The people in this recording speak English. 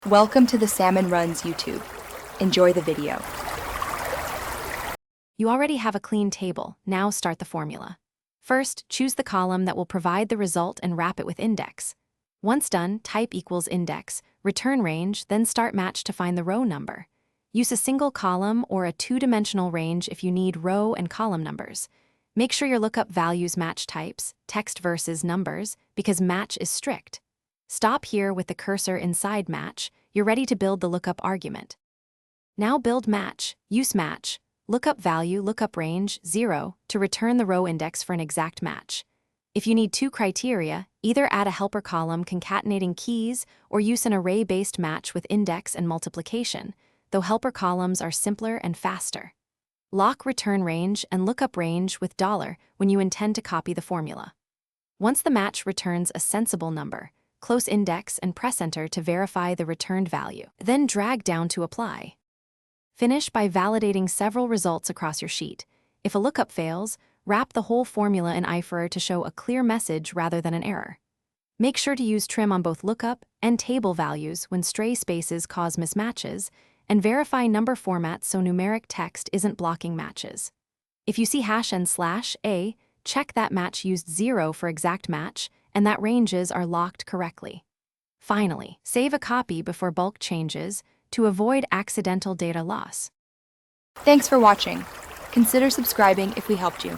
Welcome to the Salmon Runs YouTube. Enjoy the video. You already have a clean table. Now start the formula. First, choose the column that will provide the result and wrap it with index. Once done, type equals index, return range, then start match to find the row number. Use a single column or a two-dimensional range if you need row and column numbers. Make sure your lookup values match types, text versus numbers, because match is strict. Stop here with the cursor inside match. You're ready to build the lookup argument. Now build match, use match, lookup value, lookup range, 0, to return the row index for an exact match. If you need two criteria, either add a helper column concatenating keys or use an array-based match with index and multiplication, though helper columns are simpler and faster. Lock return range and lookup range with $ when you intend to copy the formula. Once the match returns a sensible number, close index and press enter to verify the returned value. Then drag down to apply. Finish by validating several results across your sheet. If a lookup fails, wrap the whole formula in IFER to show a clear message rather than an error. Make sure to use trim on both lookup and table values when stray spaces cause mismatches, and verify number formats so numeric text isn't blocking matches. If you see hash and /a, check that match used 0 for exact match and that ranges are locked correctly. Finally, save a copy before bulk changes to avoid accidental data loss. Thanks for watching. Consider subscribing if we helped you.